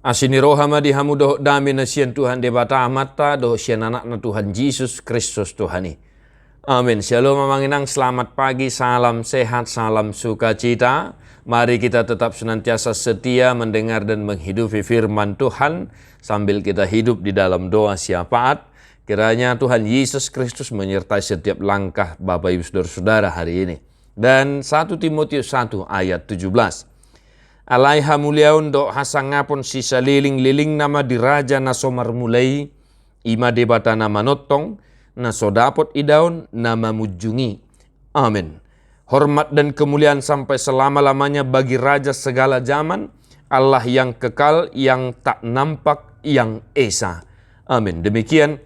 Asini rohama di hamu doh dami na sian Tuhan debata amata doh sian anak na Tuhan Yesus Kristus Tuhani. Amin. Shalom mamanginang, selamat pagi, salam sehat, salam sukacita. Mari kita tetap senantiasa setia mendengar dan menghidupi firman Tuhan sambil kita hidup di dalam doa syafaat. Kiranya Tuhan Yesus Kristus menyertai setiap langkah Bapak Ibu Saudara-saudara hari ini. Dan 1 Timotius 1 ayat 17. Alaiha muliaun do hasangapon sisa liling-liling nama diraja na somar mulai ima debata nama notong na sodapot idaun nama mujungi. Amin. Hormat dan kemuliaan sampai selama-lamanya bagi Raja segala zaman, Allah yang kekal, yang tak nampak, yang esa. Amin. Demikian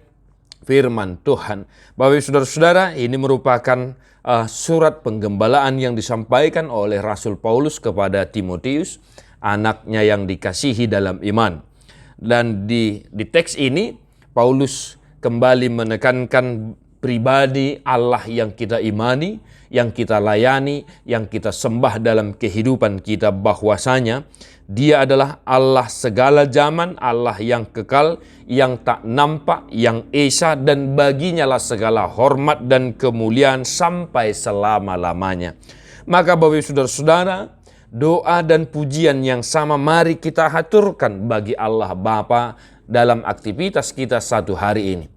firman Tuhan. Bapak Ibu Saudara-saudara, ini merupakan surat penggembalaan yang disampaikan oleh Rasul Paulus kepada Timotius, anaknya yang dikasihi dalam iman. Dan di teks ini, Paulus kembali menekankan pribadi Allah yang kita imani, yang kita layani, yang kita sembah dalam kehidupan kita, bahwasanya Dia adalah Allah segala zaman, Allah yang kekal, yang tak nampak, yang esa, dan baginya lah segala hormat dan kemuliaan sampai selama-lamanya. Maka Bapak Ibu Saudara-saudara, doa dan pujian yang sama mari kita haturkan bagi Allah Bapa dalam aktivitas kita satu hari ini.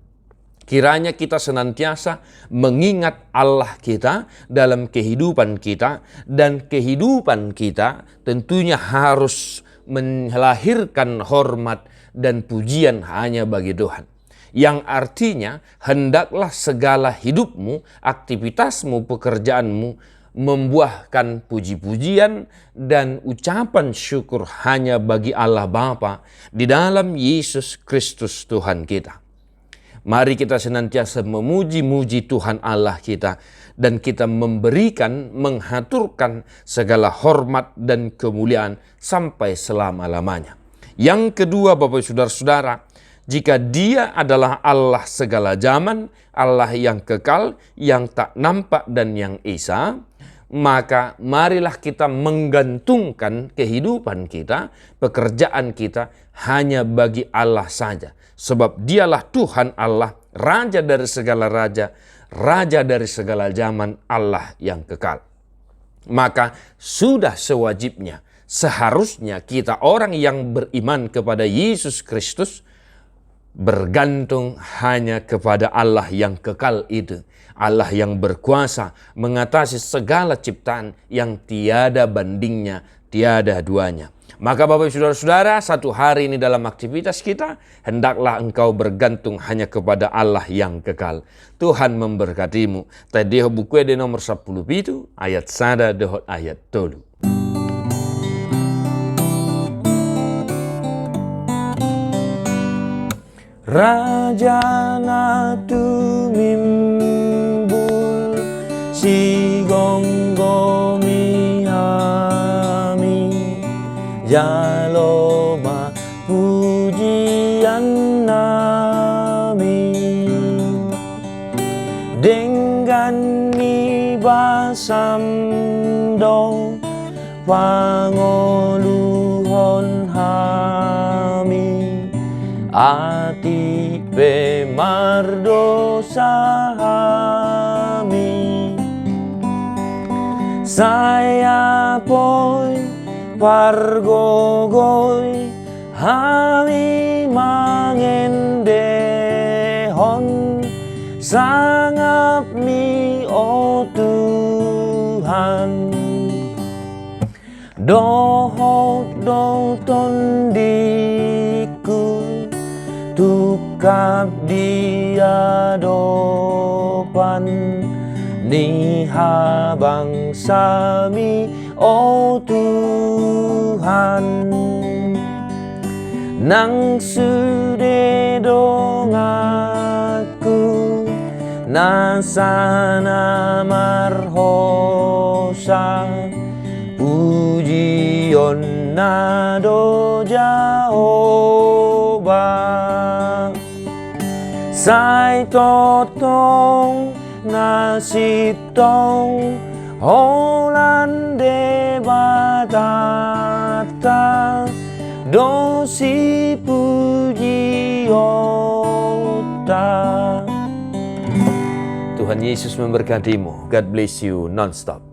Kiranya kita senantiasa mengingat Allah kita dalam kehidupan kita, dan kehidupan kita tentunya harus melahirkan hormat dan pujian hanya bagi Tuhan. Yang artinya hendaklah segala hidupmu, aktivitasmu, pekerjaanmu membuahkan puji-pujian dan ucapan syukur hanya bagi Allah Bapa di dalam Yesus Kristus Tuhan kita. Mari kita senantiasa memuji-muji Tuhan Allah kita, dan kita memberikan, menghaturkan segala hormat dan kemuliaan sampai selama-lamanya. Yang kedua Bapak Saudara-saudara, jika Dia adalah Allah segala zaman, Allah yang kekal, yang tak nampak dan yang esa, maka marilah kita menggantungkan kehidupan kita, pekerjaan kita hanya bagi Allah saja. Sebab Dialah Tuhan Allah, Raja dari segala raja, Raja dari segala zaman, Allah yang kekal. Maka sudah sewajibnya, seharusnya kita orang yang beriman kepada Yesus Kristus bergantung hanya kepada Allah yang kekal itu. Allah yang berkuasa mengatasi segala ciptaan, yang tiada bandingnya, tiada duanya. Maka Bapak Saudara-saudara, satu hari ini dalam aktivitas kita, hendaklah engkau bergantung hanya kepada Allah yang kekal. Tuhan memberkatimu. Tadi buku di nomor 10 itu, ayat 1 dehot ayat 3. Raja na tumimbul si gonggomi hami jaloma pujian nami dengan nibasam do pangoluhon hami ati pemardosa hami saya poi pargogoy hami mangendehon sangap mi o Tuhan dohot doton diku tukap dia dopan niha bangsa mi o Tuhan nang sude dong aku nasana marhosa pujion nado Jehovah sai totong nasitong holande batata dosi puji ota. Tuhan Yesus memberkatimu. God bless you non-stop.